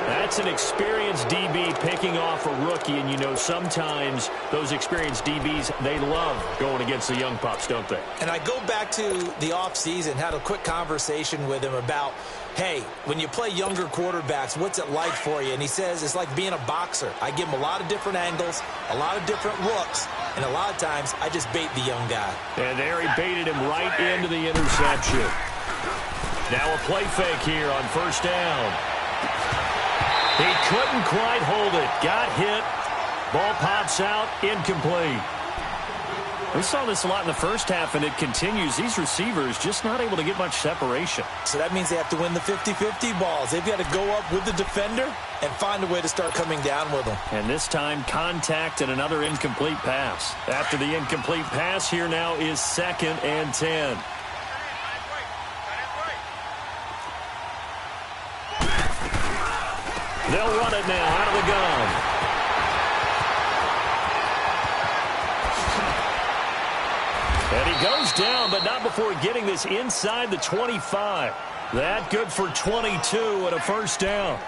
That's an experienced DB picking off a rookie, and you know sometimes those experienced DBs, they love going against the young pups, don't they? And I go back to the offseason, had a quick conversation with him about, hey, when you play younger quarterbacks, what's it like for you? And he says it's like being a boxer. I give him a lot of different angles, a lot of different looks, and a lot of times I just bait the young guy. And there he baited him right into the interception. Now a play fake here on 1st down. He couldn't quite hold it. Got hit. Ball pops out. Incomplete. We saw this a lot in the first half, and it continues. These receivers just not able to get much separation. So that means they have to win the 50-50 balls. They've got to go up with the defender and find a way to start coming down with them. And this time, contact and another incomplete pass. After the incomplete pass, here now is 2nd and 10. They'll run it now out of the gun. And he goes down, but not before getting this inside the 25. That good for 22 and a 1st down.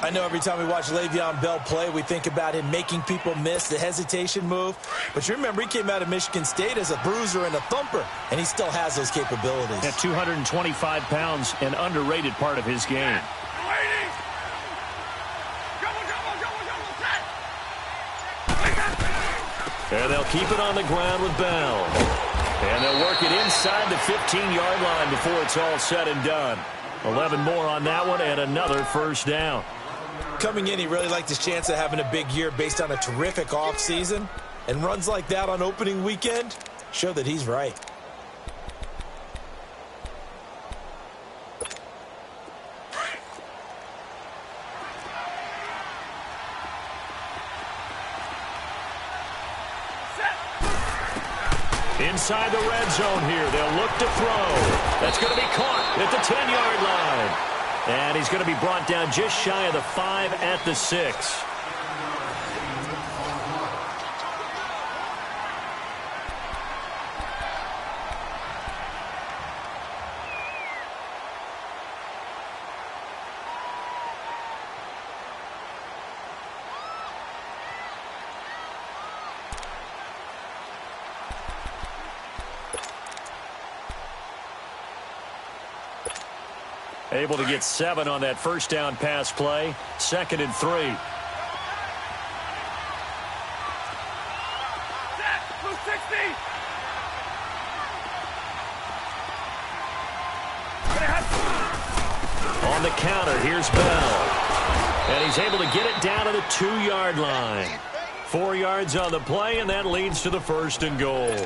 I know every time we watch Le'Veon Bell play, we think about him making people miss the hesitation move. But you remember, he came out of Michigan State as a bruiser and a thumper, and he still has those capabilities. At 225 pounds, an underrated part of his game. And they'll keep it on the ground with Bell. And they'll work it inside the 15-yard line before it's all said and done. 11 more on that one and another first down. Coming in, he really liked his chance of having a big year based on a terrific offseason. And runs like that on opening weekend show that he's right. Inside the red zone here. They'll look to throw. That's going to be caught at the 10-yard line. And he's going to be brought down just shy of the 5 at the 6. Able to get 7 on that first down pass play. 2nd and 3. On the counter, here's Bell. And he's able to get it down to the 2-yard line. 4 yards on the play, and that leads to the 1st and goal.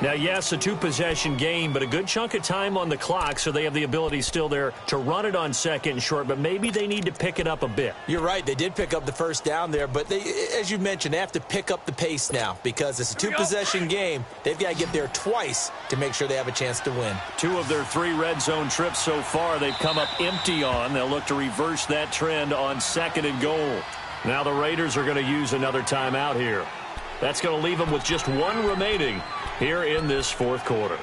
Now, yes, a 2-possession game, but a good chunk of time on the clock, so they have the ability still there to run it on 2nd and short, but maybe they need to pick it up a bit. You're right. They did pick up the first down there, but they, as you mentioned, they have to pick up the pace now because it's a 2-possession game. They've got to get there twice to make sure they have a chance to win. 2 of their 3 red zone trips so far they've come up empty on. They'll look to reverse that trend on 2nd and goal. Now the Raiders are going to use another timeout here. That's going to leave them with just 1 remaining here in this 4th quarter.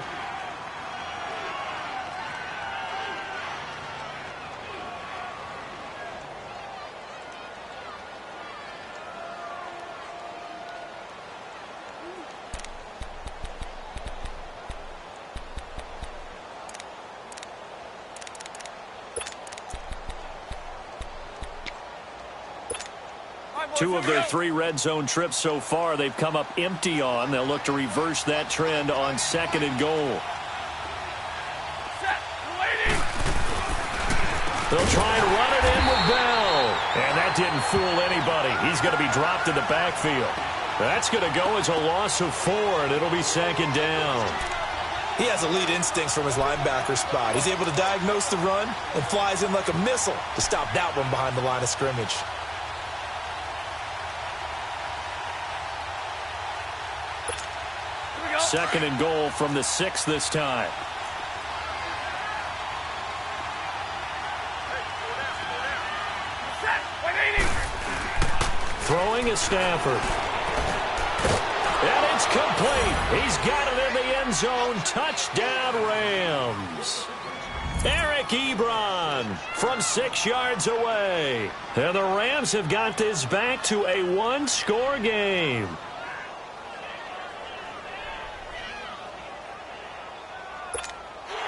Two of their 3 red zone trips so far they've come up empty on. They'll look to reverse that trend on 2nd and goal. They'll try and run it in with Bell. And that didn't fool anybody. He's going to be dropped in the backfield. That's going to go as a loss of 4, and it'll be 2nd down. He has elite instincts from his linebacker spot. He's able to diagnose the run and flies in like a missile to stop that one behind the line of scrimmage. Second and goal from the 6 this time. Throwing is Stafford. And it's complete. He's got it in the end zone. Touchdown, Rams. Eric Ebron from 6 yards away. And the Rams have got this back to a 1-score game.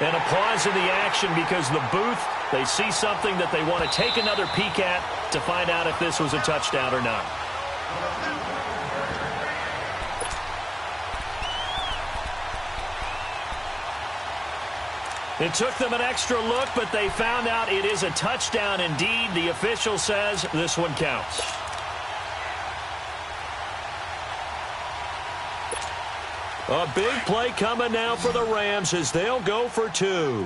And a pause in the action because the booth, they see something that they want to take another peek at to find out if this was a touchdown or not. It took them an extra look, but they found out it is a touchdown indeed. The official says this one counts. A big play coming now for the Rams as they'll go for 2.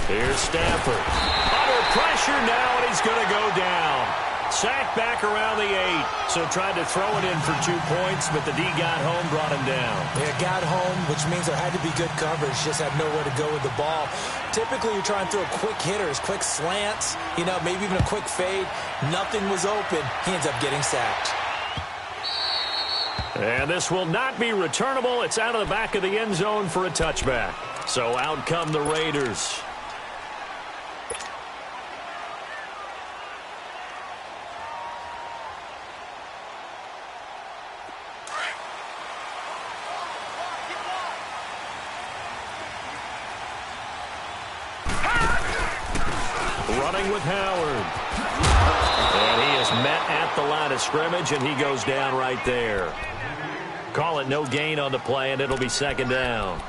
Here's Stafford. Under pressure now, and he's going to go down. Sacked back around the 8. So tried to throw it in for 2 points, but the D got home, brought him down. Yeah, got home, which means there had to be good coverage. Just had nowhere to go with the ball. Typically, you're trying to throw quick hitters, quick slants, you know, maybe even a quick fade. Nothing was open. He ends up getting sacked. And this will not be returnable. It's out of the back of the end zone for a touchback. So out come the Raiders. running with Howard. And he is met at the line of scrimmage, and he goes down right there. Call it no gain on the play, and it'll be second down.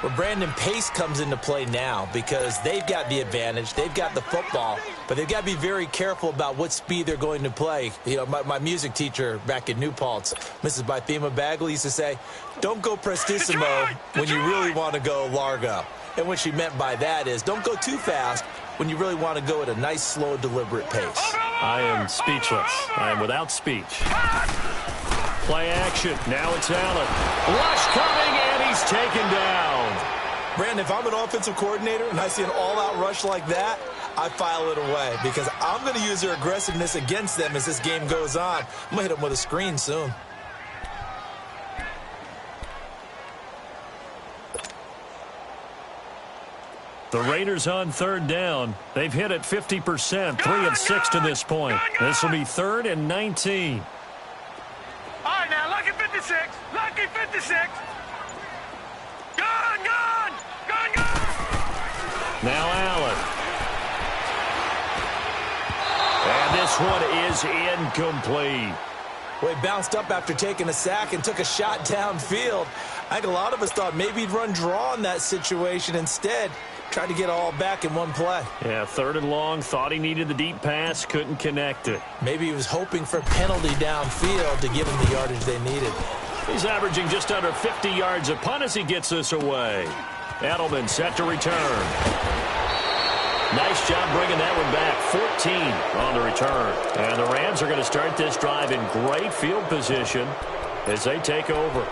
Well, Brandon, pace comes into play now because they've got the advantage. They've got the football, but they've got to be very careful about what speed they're going to play. You know, my music teacher back in New Paltz, Mrs. Bythema Bagley, used to say, don't go prestissimo when you really want to go largo. And what she meant by that is don't go too fast when you really want to go at a nice, slow, deliberate pace. I am speechless. I am without speech. Play action. Now it's Allen. Rush coming, and he's taken down. Brandon, if I'm an offensive coordinator and I see an all-out rush like that, I file it away because I'm going to use their aggressiveness against them as this game goes on. I'm going to hit them with a screen soon. The Raiders on third down. They've hit it 50%, 3 of 6 to this point. This will be 3rd and 19. All right, now, lucky 56. Lucky 56. Gone, gone. Gone, gone. Now Allen. And this one is incomplete. Well, he bounced up after taking a sack and took a shot downfield. I think a lot of us thought maybe he'd run draw in that situation. Instead, tried to get all back in one play. Yeah, 3rd and long. Thought he needed the deep pass. Couldn't connect it. Maybe he was hoping for a penalty downfield to give him the yardage they needed. He's averaging just under 50 yards a punt as he gets this away. Edelman set to return. Nice job bringing that one back. 14 on the return. And the Rams are going to start this drive in great field position as they take over.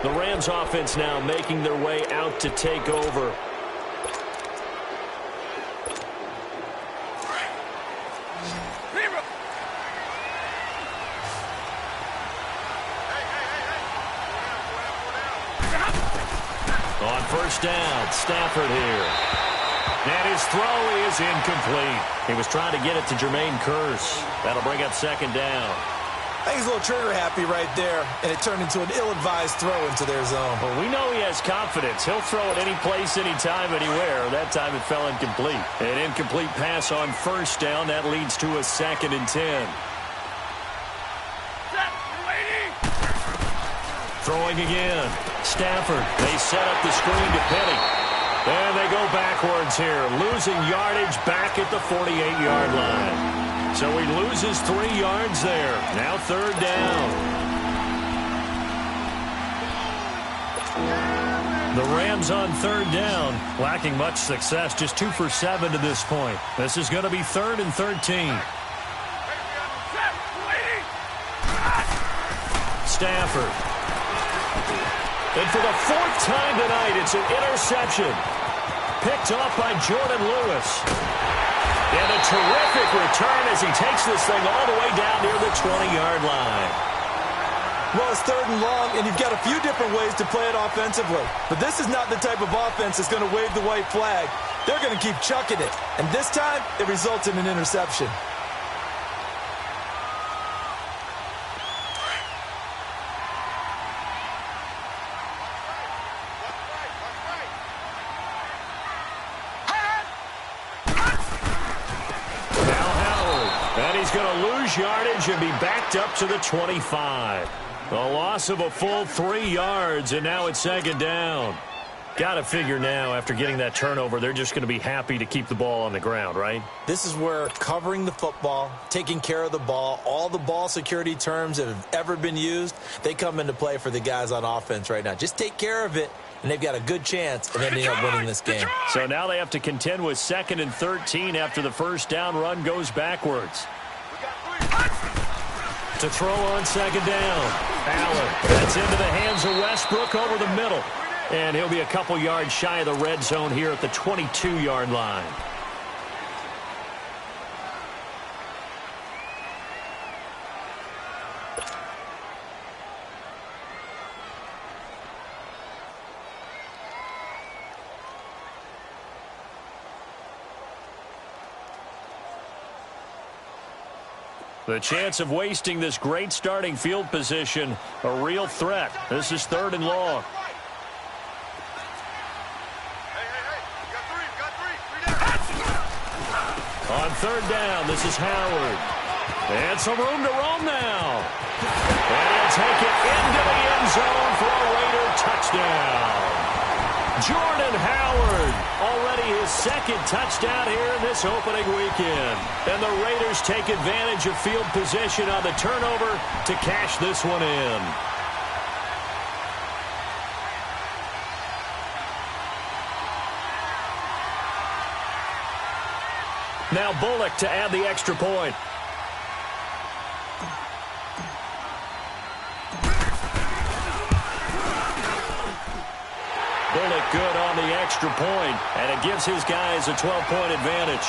The Rams offense now making their way out to take over. On first down, Stafford here. And his throw is incomplete. He was trying to get it to Jermaine Kearse. That'll bring up second down. I think he's a little trigger happy right there, and it turned into an ill-advised throw into their zone. Well, we know he has confidence. He'll throw it any place, anytime, anywhere. That time it fell incomplete. An incomplete pass on first down. That leads to a 2nd and 10. Throwing again. Stafford. They set up the screen to Penny. And they go backwards here. Losing yardage back at the 48-yard line. So he loses 3 yards there. Now 3rd down. The Rams on 3rd down. Lacking much success. Just 2 for 7 to this point. This is going to be 3rd and 13. Stafford. And for the 4th time tonight, it's an interception. Picked off by Jordan Lewis. And a terrific return as he takes this thing all the way down near the 20-yard line. Well, it's 3rd and long, and you've got a few different ways to play it offensively. But this is not the type of offense that's going to wave the white flag. They're going to keep chucking it. And this time, it results in an interception. Yardage and be backed up to the 25. A loss of a full 3 yards, and now it's 2nd down. Got to figure now, after getting that turnover, they're just going to be happy to keep the ball on the ground, right? This is where covering the football, taking care of the ball, all the ball security terms that have ever been used, they come into play for the guys on offense right now. Just take care of it, and they've got a good chance of ending up winning this game. So now they have to contend with 2nd and 13 after the first down run goes backwards. To throw on 2nd down. Allen. That's into the hands of Westbrook over the middle. And he'll be a couple yards shy of the red zone here at the 22-yard line. The chance of wasting this great starting field position, a real threat. This is 3rd and long. On third down, this is Howard. And some room to roam now. And he'll take it into the end zone for a Raider touchdown. Jordan Howard, already his second touchdown here in this opening weekend. And the Raiders take advantage of field position on the turnover to cash this one in. Now Bullock to add the extra point. Bullock good on the extra point, and it gives his guys a 12-point advantage.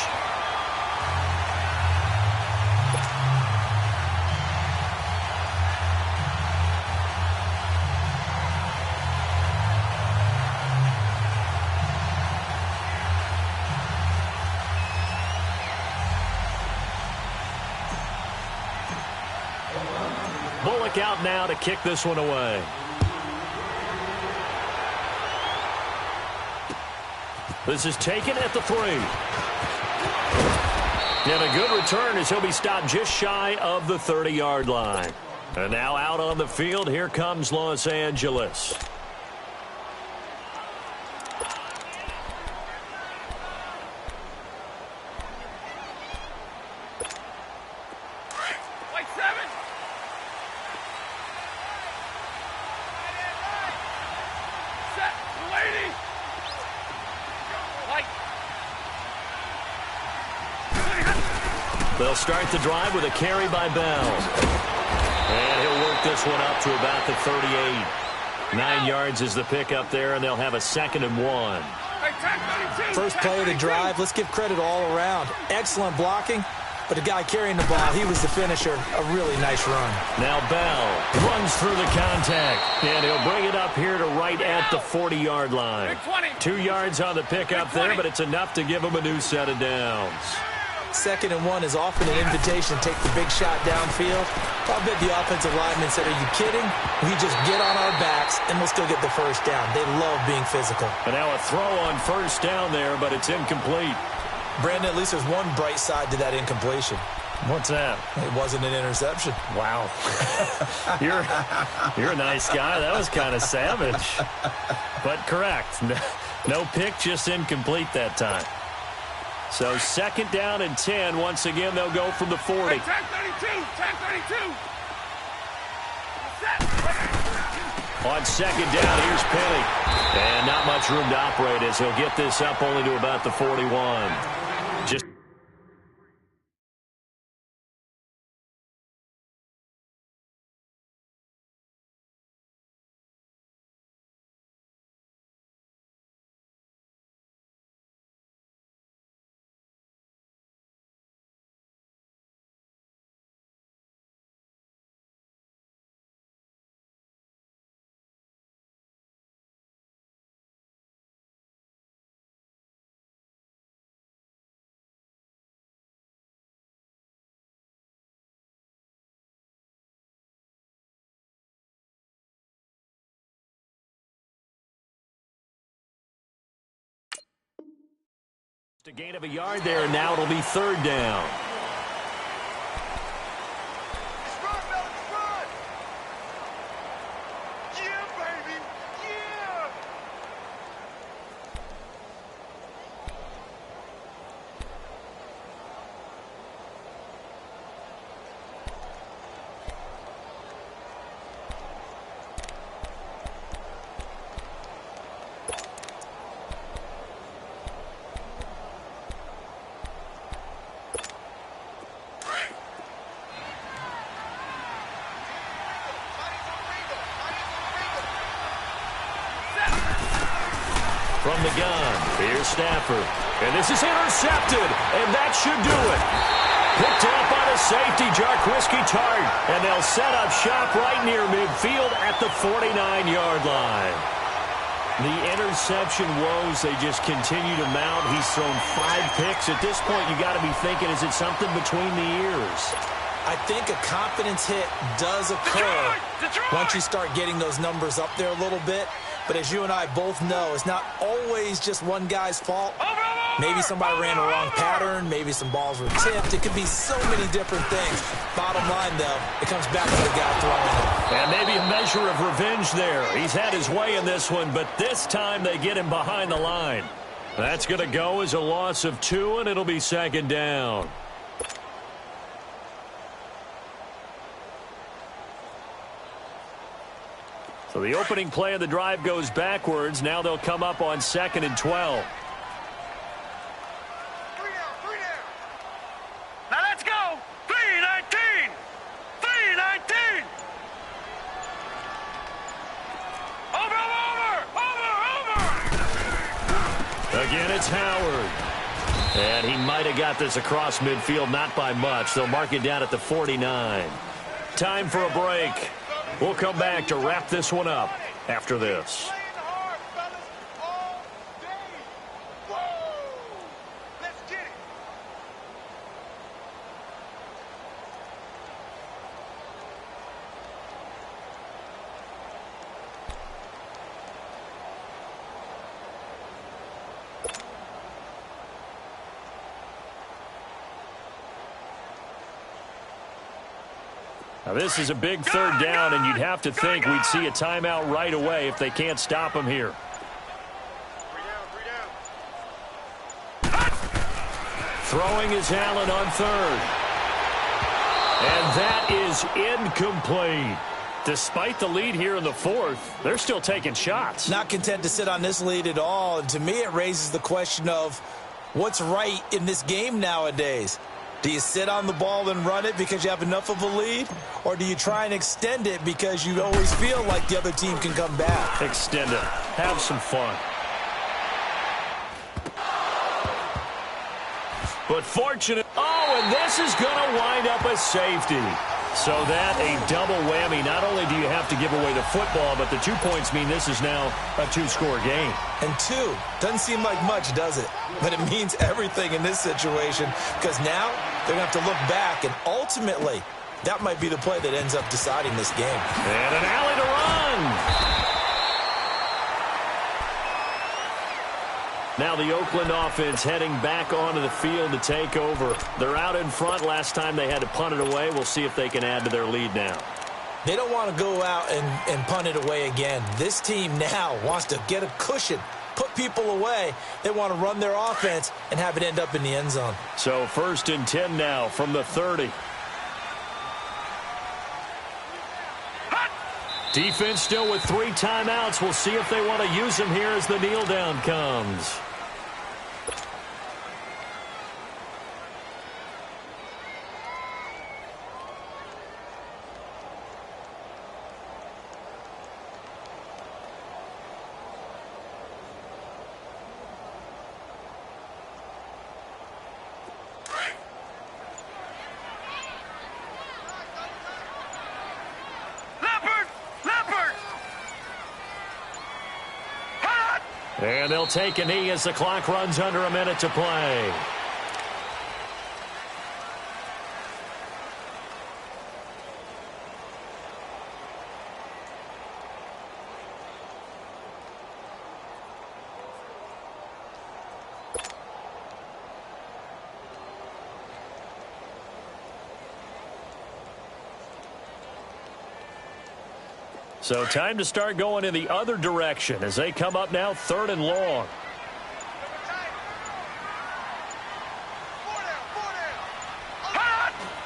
Bullock out now to kick this one away. This is taken at the 3. And a good return as he'll be stopped just shy of the 30-yard line. And now out on the field, here comes Los Angeles. Like 7. Set, lady. They'll start the drive with a carry by Bell. And he'll work this one up to about the 38. 9 yards is the pickup there, and they'll have a 2nd and 1. First play of the drive, let's give credit all around. Excellent blocking, but the guy carrying the ball, he was the finisher. A really nice run. Now Bell runs through the contact, and he'll bring it up here to right at the 40-yard line. 2 yards on the pickup there, but it's enough to give him a new set of downs. 2nd and 1 is often an invitation to take the big shot downfield. I'll bet the offensive lineman said, are you kidding? We just get on our backs, and we'll still get the first down. They love being physical. And now a throw on first down there, but it's incomplete. Brandon, at least there's one bright side to that incompletion. What's that? It wasn't an interception. Wow. You're a nice guy. That was kind of savage. But correct. No pick, just incomplete that time. So 2nd down and 10. Once again, they'll go from the 40. 10-32. 10-32. On 2nd down, here's Penny. And not much room to operate as he'll get this up only to about the 41. Just a gain of a yard there, and now it'll be 3rd down. From the gun, here's Stafford. And this is intercepted, and that should do it. Picked up by the safety, Jarquiski Tart. And they'll set up shop right near midfield at the 49-yard line. The interception woes, they just continue to mount. He's thrown 5 picks. At this point, you got to be thinking, is it something between the ears? I think a confidence hit does occur once you start getting those numbers up there a little bit. But as you and I both know, it's not always just one guy's fault. Maybe somebody ran a wrong pattern. Maybe some balls were tipped. It could be so many different things. Bottom line, though, it comes back to the guy throwing it. And maybe a measure of revenge there. He's had his way in this one, but this time they get him behind the line. That's going to go as a loss of 2, and it'll be second down. So the opening play of the drive goes backwards. Now they'll come up on 2nd and 12. Now let's go. 3-19. 3-19. Over. Again, it's Howard. And he might have got this across midfield, not by much. They'll mark it down at the 49. Time for a break. We'll come back to wrap this one up after this. Now this is a big third down, and you'd have to think we'd see a timeout right away if they can't stop him here. Throwing is Allen on 3rd. And that is incomplete. Despite the lead here in the 4th, they're still taking shots. Not content to sit on this lead at all. And to me, it raises the question of what's right in this game nowadays. Do you sit on the ball and run it because you have enough of a lead? Or do you try and extend it because you always feel like the other team can come back? Extend it. Have some fun. But fortunate. Oh, and this is going to wind up a safety. So that a double whammy. Not only do you have to give away the football, but the 2 points mean this is now a 2-score game. And 2 doesn't seem like much, does it? But it means everything in this situation, because now they're going to have to look back, and ultimately that might be the play that ends up deciding this game. And an alley to run. Now the Oakland offense heading back onto the field to take over. They're out in front. Last time they had to punt it away. We'll see if they can add to their lead now. They don't want to go out and punt it away again. This team now wants to get a cushion, put people away. They want to run their offense and have it end up in the end zone. So 1st and 10 now from the 30. Defense still with 3 timeouts. We'll see if they want to use them here as the kneel down comes. And they'll take a knee as the clock runs under a minute to play. So time to start going in the other direction as they come up now 3rd and long.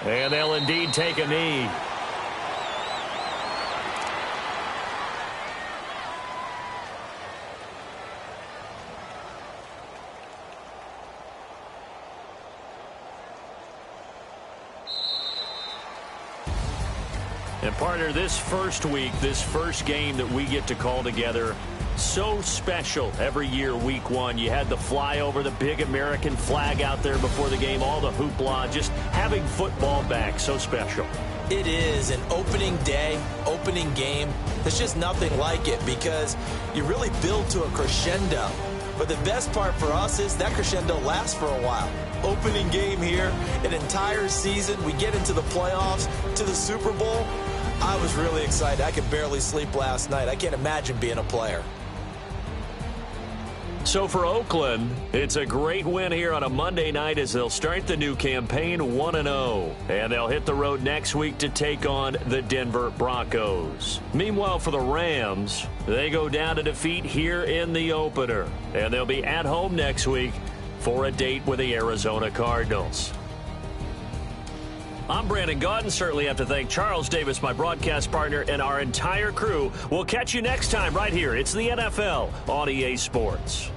And they'll indeed take a knee. And partner, this first week, this first game that we get to call together, so special every year, week 1. You had the flyover, the big American flag out there before the game, all the hoopla, just having football back, so special. It is an opening day, opening game. There's just nothing like it because you really build to a crescendo. But the best part for us is that crescendo lasts for a while. Opening game here, an entire season. We get into the playoffs, to the Super Bowl. I was really excited. I could barely sleep last night. I can't imagine being a player. So for Oakland, it's a great win here on a Monday night as they'll start the new campaign 1-0. And they'll hit the road next week to take on the Denver Broncos. Meanwhile, for the Rams, they go down to defeat here in the opener. And they'll be at home next week for a date with the Arizona Cardinals. I'm Brandon Gaudin. Certainly have to thank Charles Davis, my broadcast partner, and our entire crew. We'll catch you next time right here. It's the NFL on EA Sports.